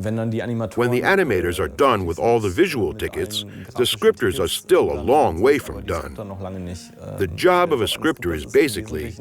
When the animators are done with all the visual tickets, the scriptors are still a long way from done. The job of a scriptor is basically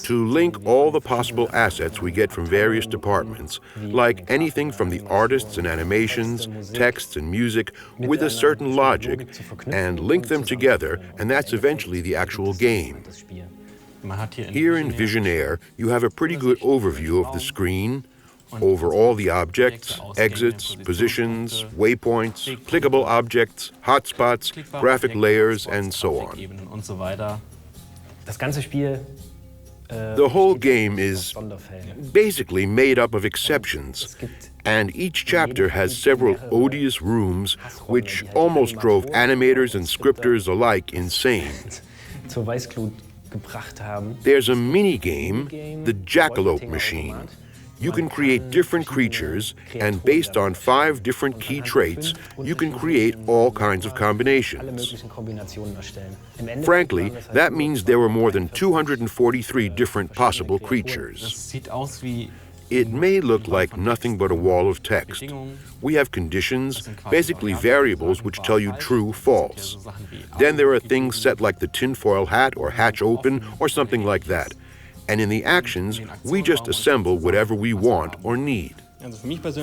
to link all the possible assets we get from various departments, like anything from the artists and animations, texts and music, with a certain logic, and link them together, and that's eventually the actual game. Here in Visionaire, you have a pretty good overview of the screen, over all the objects, exits, positions, waypoints, clickable objects, hotspots, graphic layers, and so on. The whole game is basically made up of exceptions, and each chapter has several odious rooms which almost drove animators and scripters alike insane. There's a mini-game, the Jackalope Machine. You can create different creatures, and based on 5 different key traits, you can create all kinds of combinations. Frankly, that means there were more than 243 different possible creatures. It may look like nothing but a wall of text. We have conditions, basically variables which tell you true, false. Then there are things set like the tinfoil hat or hatch open or something like that. And in the actions, we just assemble whatever we want or need.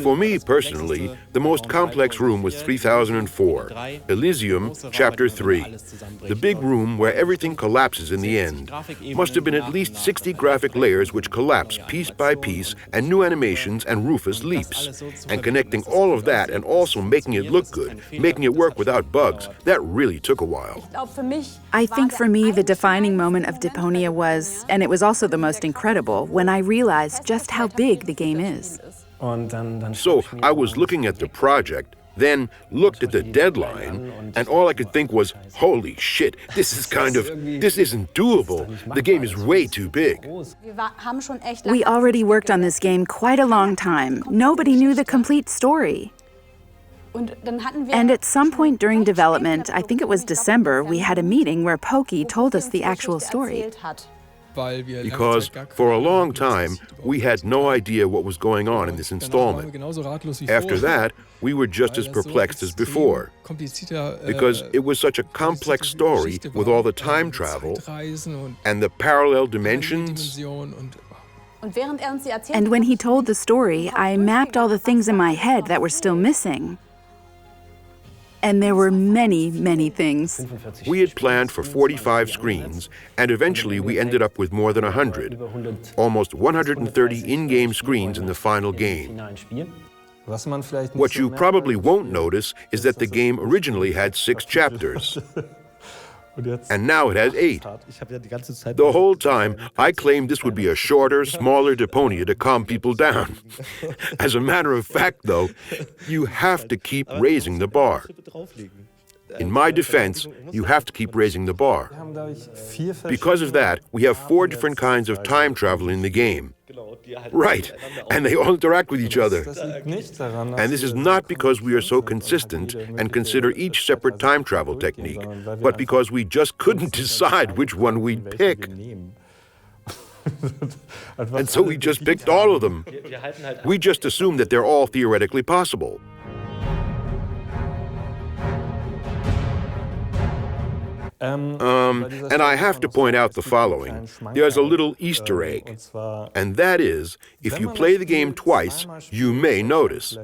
For me personally, the most complex room was 3004, Elysium, Chapter 3. The big room where everything collapses in the end. Must have been at least 60 graphic layers which collapse piece by piece, and new animations, and Rufus leaps. And connecting all of that and also making it look good, making it work without bugs, that really took a while. I think for me, the defining moment of Deponia was, and it was also the most incredible, when I realized just how big the game is. So I was looking at the project, then looked at the deadline, and all I could think was, holy shit, this isn't doable. The game is way too big. We already worked on this game quite a long time. Nobody knew the complete story. And at some point during development, I think it was December, we had a meeting where Pokey told us the actual story. Because for a long time, we had no idea what was going on in this installment. After that, we were just as perplexed as before, because it was such a complex story with all the time travel and the parallel dimensions. And when he told the story, I mapped all the things in my head that were still missing. And there were many, many things. We had planned for 45 screens, and eventually we ended up with more than 100, almost 130 in-game screens in the final game. What you probably won't notice is that the game originally had 6 chapters. And now it has 8. The whole time, I claimed this would be a shorter, smaller Deponia to calm people down. As a matter of fact, though, you have to keep raising the bar. In my defense, you have to keep raising the bar. Because of that, we have 4 different kinds of time travel in the game. Right, and they all interact with each other. And this is not because we are so consistent and consider each separate time travel technique, but because we just couldn't decide which one we'd pick. And so we just picked all of them. We just assume that they're all theoretically possible. And I have to point out the following. There's a little Easter egg, and that is, if you play the game twice, you may notice.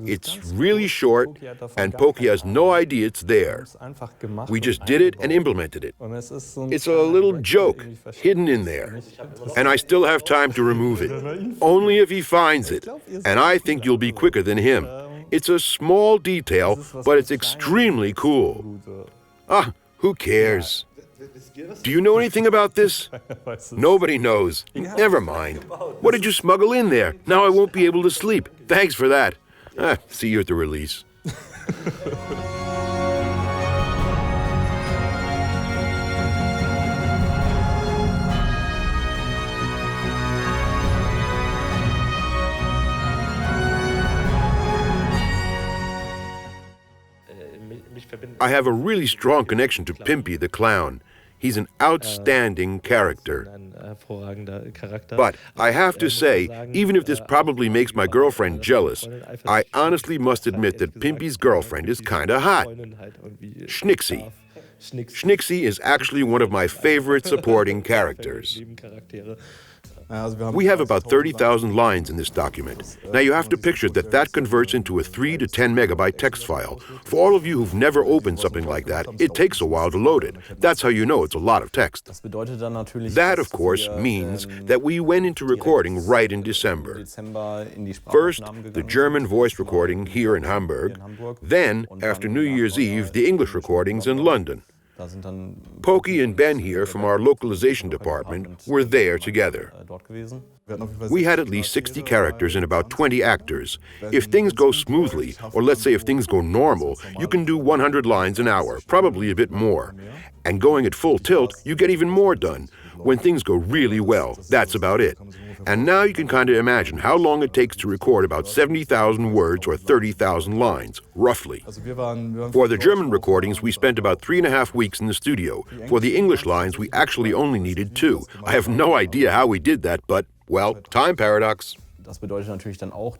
It's really short, and Pokey has no idea it's there. We just did it and implemented it. It's a little joke hidden in there, and I still have time to remove it. Only if he finds it, and I think you'll be quicker than him. It's a small detail, but it's extremely cool. Who cares? Do you know anything about this? Nobody knows. Never mind. What did you smuggle in there? Now I won't be able to sleep. Thanks for that. See you at the release. I have a really strong connection to Pimpy the clown. He's an outstanding character. But I have to say, even if this probably makes my girlfriend jealous, I honestly must admit that Pimpy's girlfriend is kinda hot. Schnixie. Schnixie is actually one of my favorite supporting characters. We have about 30,000 lines in this document. Now you have to picture that converts into a 3 to 10 megabyte text file. For all of you who've never opened something like that, it takes a while to load it. That's how you know it's a lot of text. That, of course, means that we went into recording right in December. First, the German voice recording here in Hamburg. Then, after New Year's Eve, the English recordings in London. Pokey and Ben here from our localization department were there together. We had at least 60 characters and about 20 actors. If things go smoothly, or let's say if things go normal, you can do 100 lines an hour, probably a bit more. And going at full tilt, you get even more done. When things go really well, that's about it. And now you can kind of imagine how long it takes to record about 70,000 words or 30,000 lines, roughly. For the German recordings, we spent about 3.5 weeks in the studio. For the English lines, we actually only needed 2. I have no idea how we did that, but, well, time paradox.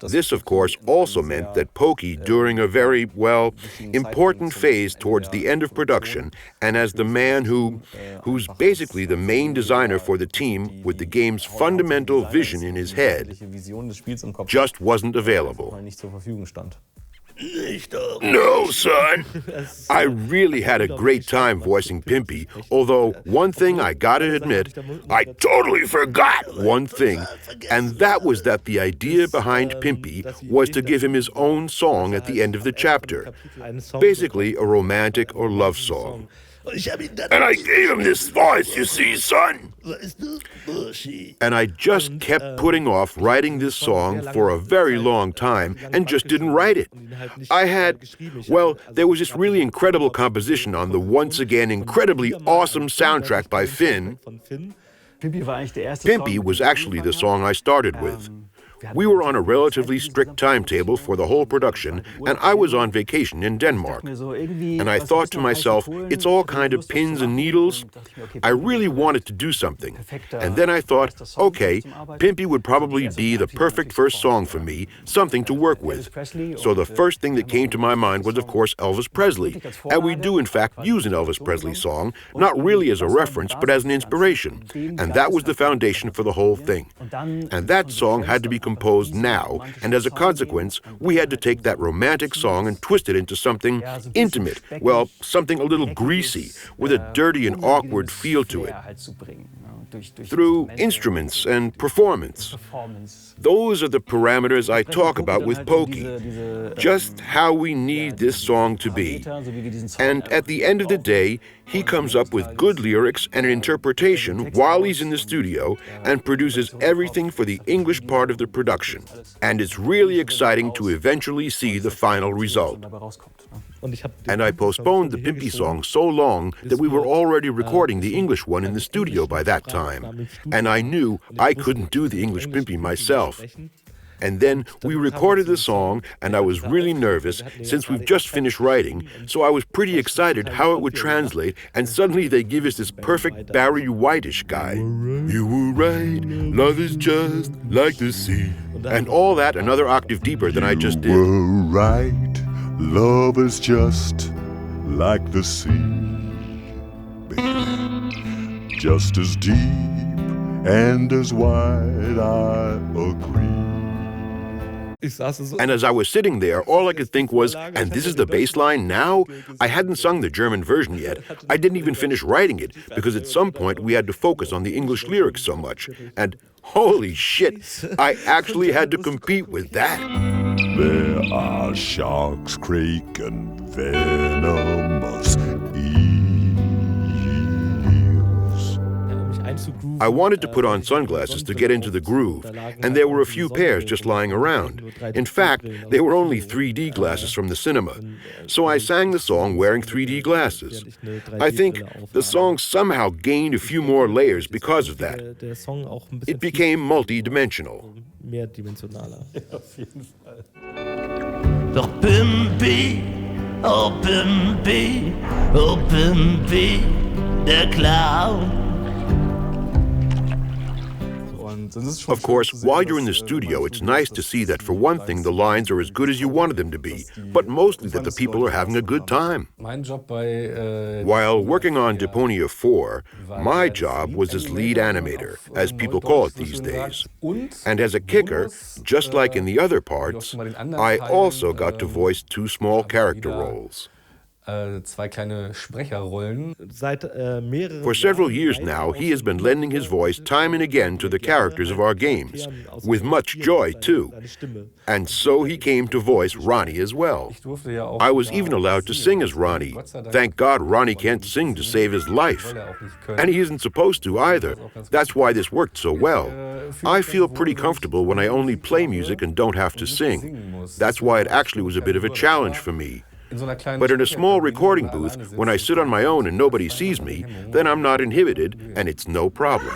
This, of course, also meant that Pokey, during a very, well, important phase towards the end of production, and as the man who's basically the main designer for the team with the game's fundamental vision in his head, just wasn't available. No, son. I really had a great time voicing Pimpy, although one thing I gotta admit, I totally forgot one thing, and that was that the idea behind Pimpy was to give him his own song at the end of the chapter, basically a romantic or love song. And I gave him this voice, you see, son. And I just kept putting off writing this song for a very long time and just didn't write it. There was this really incredible composition on the once again incredibly awesome soundtrack by Finn. Pimpy was actually the song I started with. We were on a relatively strict timetable for the whole production, and I was on vacation in Denmark. And I thought to myself, it's all kind of pins and needles. I really wanted to do something. And then I thought, okay, Pimpy would probably be the perfect first song for me, something to work with. So the first thing that came to my mind was, of course, Elvis Presley. And we do, in fact, use an Elvis Presley song, not really as a reference, but as an inspiration. And that was the foundation for the whole thing. And that song had to be composed now, and as a consequence, we had to take that romantic song and twist it into something intimate, well, something a little greasy, with a dirty and awkward feel to it, through instruments and performance. Those are the parameters I talk about with Pokey, just how we need this song to be. And at the end of the day, he comes up with good lyrics and an interpretation while he's in the studio and produces everything for the English part of the production. And it's really exciting to eventually see the final result. And I postponed the Pimpy song so long that we were already recording the English one in the studio by that time. And I knew I couldn't do the English Pimpy myself. And then we recorded the song, and I was really nervous since we've just finished writing, so I was pretty excited how it would translate, and suddenly they give us this perfect Barry White-ish guy. You were right, love is just like the sea. And all that another octave deeper than I just did. You were right, love is just like the sea. Baby, just as deep and as wide, I agree. And as I was sitting there, all I could think was, and this is the bass line now? I hadn't sung the German version yet. I didn't even finish writing it, because at some point we had to focus on the English lyrics so much. And holy shit, I actually had to compete with that. There are sharks, crake, and venomous eels. I wanted to put on sunglasses to get into the groove, and there were a few pairs just lying around. In fact, they were only 3D glasses from the cinema. So I sang the song wearing 3D glasses. I think the song somehow gained a few more layers because of that. It became multi-dimensional. Doch Pimpy, oh Pimpy, oh Pimpy, the clown. Of course, while you're in the studio, it's nice to see that, for one thing, the lines are as good as you wanted them to be, but mostly that the people are having a good time. While working on Deponia 4, my job was as lead animator, as people call it these days. And as a kicker, just like in the other parts, I also got to voice 2 small character roles. For several years now, he has been lending his voice time and again to the characters of our games, with much joy, too. And so he came to voice Ronnie as well. I was even allowed to sing as Ronnie. Thank God Ronnie can't sing to save his life. And he isn't supposed to either. That's why this worked so well. I feel pretty comfortable when I only play music and don't have to sing. That's why it actually was a bit of a challenge for me. But in a small recording booth, when I sit on my own and nobody sees me, then I'm not inhibited, and it's no problem.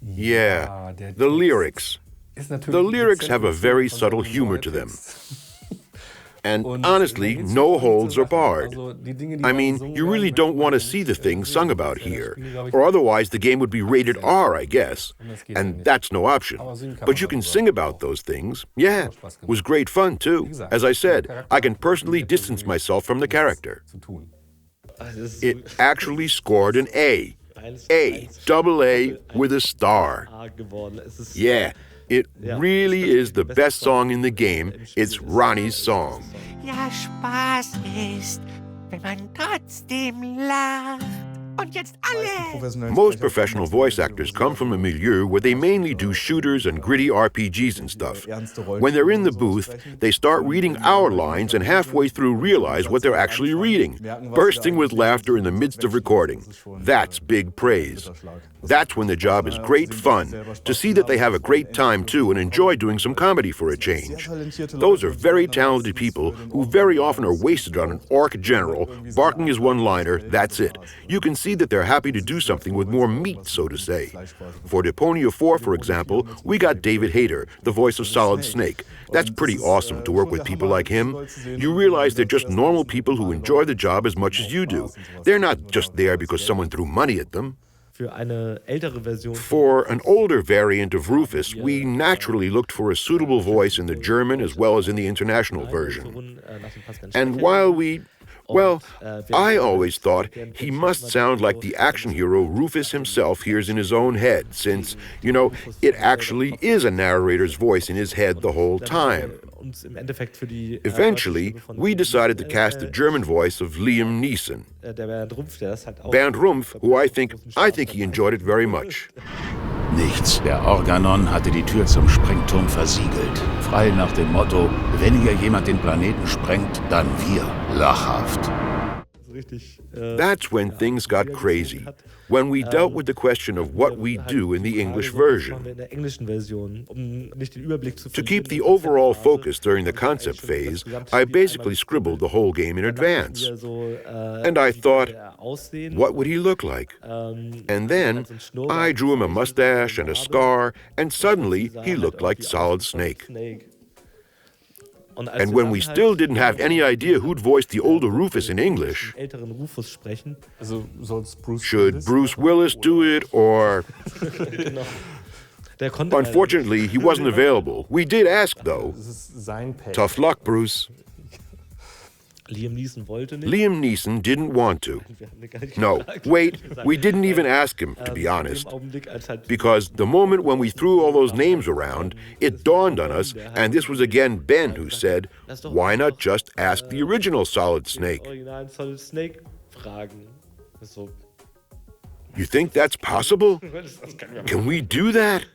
Yeah, the lyrics. The lyrics have a very subtle humor to them. And honestly, no holds are barred. I mean, you really don't want to see the things sung about here, or otherwise the game would be rated R, I guess. And that's no option. But you can sing about those things. Yeah, it was great fun, too. As I said, I can personally distance myself from the character. It actually scored an A. A, double A, with a star. Yeah. It really is the best song in the game. It's Ronnie's song. Ja, Spaß ist, wenn man trotzdem lacht. Und jetzt alle! Most professional voice actors come from a milieu where they mainly do shooters and gritty RPGs and stuff. When they're in the booth, they start reading our lines and halfway through realize what they're actually reading, bursting with laughter in the midst of recording. That's big praise. That's when the job is great fun, to see that they have a great time too and enjoy doing some comedy for a change. Those are very talented people who very often are wasted on an orc general, barking his one-liner, that's it. You can see that they're happy to do something with more meat, so to say. For Deponia 4, for example, we got David Hayter, the voice of Solid Snake. That's pretty awesome to work with people like him. You realize they're just normal people who enjoy the job as much as you do. They're not just there because someone threw money at them. For an older variant of Rufus, we naturally looked for a suitable voice in the German as well as in the international version. And I always thought he must sound like the action hero Rufus himself hears in his own head, since, it actually is a narrator's voice in his head the whole time. Eventually, we decided to cast the German voice of Liam Neeson. Bernd Rumpf, who I think he enjoyed it very much. Nichts. Der Organon hatte die Tür zum Sprengturm versiegelt. Frei nach dem Motto, wenn hier jemand den Planeten sprengt, dann wir. Lachhaft. That's when things got crazy, when we dealt with the question of what we do in the English version. To keep the overall focus during the concept phase, I basically scribbled the whole game in advance. And I thought, what would he look like? And then I drew him a mustache and a scar, and suddenly he looked like Solid Snake. And when we still didn't have any idea who'd voice the older Rufus in English, should Bruce Willis do it, or... Unfortunately, he wasn't available. We did ask, though. Tough luck, Bruce. Liam Neeson didn't want to. No, wait, we didn't even ask him, to be honest. Because the moment when we threw all those names around, it dawned on us, and this was again Ben who said, why not just ask the original Solid Snake? You think that's possible? Can we do that?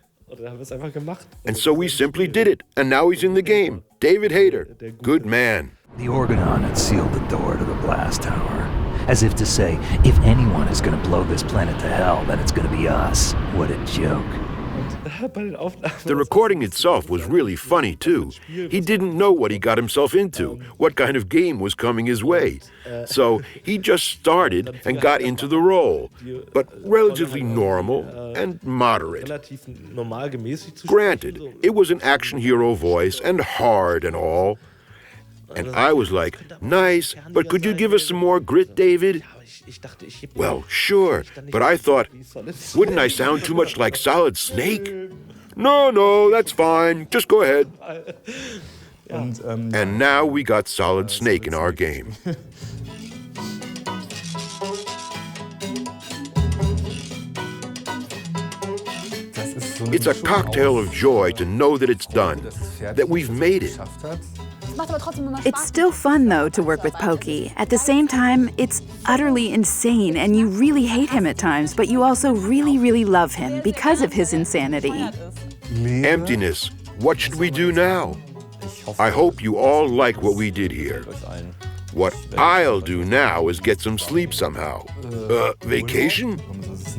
And so we simply did it, and now he's in the game. David Hayter, good man. The Organon had sealed the door to the blast tower, as if to say, if anyone is going to blow this planet to hell, then it's going to be us. What a joke. The recording itself was really funny, too. He didn't know what he got himself into, what kind of game was coming his way. So he just started and got into the role, but relatively normal and moderate. Granted, it was an action hero voice and hard and all. And I was like, nice, but could you give us some more grit, David? Well, sure, but I thought, wouldn't I sound too much like Solid Snake? No, that's fine. Just go ahead. And now we got Solid Snake in our game. It's a cocktail of joy to know that it's done, that we've made it. It's still fun, though, to work with Pokey. At the same time, it's utterly insane, and you really hate him at times, but you also really, really love him because of his insanity. Emptiness. What should we do now? I hope you all like what we did here. What I'll do now is get some sleep somehow. Vacation?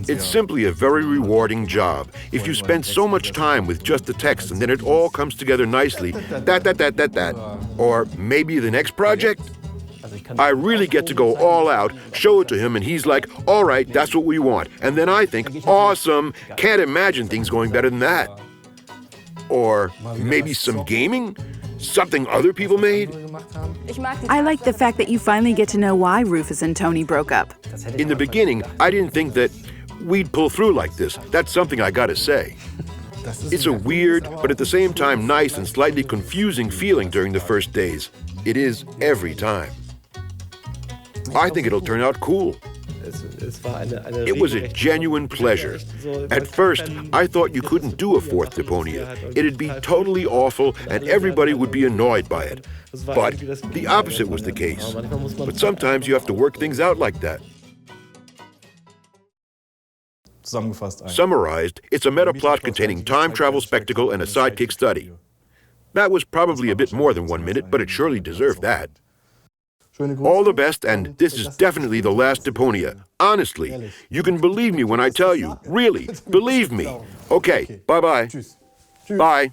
It's simply a very rewarding job. If you spend so much time with just the text and then it all comes together nicely, that. Or maybe the next project? I really get to go all out, show it to him, and he's like, all right, that's what we want. And then I think, awesome, can't imagine things going better than that. Or maybe some gaming? Something other people made? I like the fact that you finally get to know why Rufus and Tony broke up. In the beginning, I didn't think that we'd pull through like this. That's something I gotta say. It's a weird, but at the same time nice and slightly confusing feeling during the first days. It is every time. I think it'll turn out cool. It was a genuine pleasure. At first, I thought you couldn't do a fourth Deponia. It'd be totally awful and everybody would be annoyed by it. But the opposite was the case. But sometimes you have to work things out like that. Summarized, it's a meta-plot containing time travel spectacle and a sidekick study. That was probably a bit more than 1 minute, but it surely deserved that. All the best, and this is definitely the last Deponia. Honestly, you can believe me when I tell you. Really, believe me. Okay, bye-bye. Bye.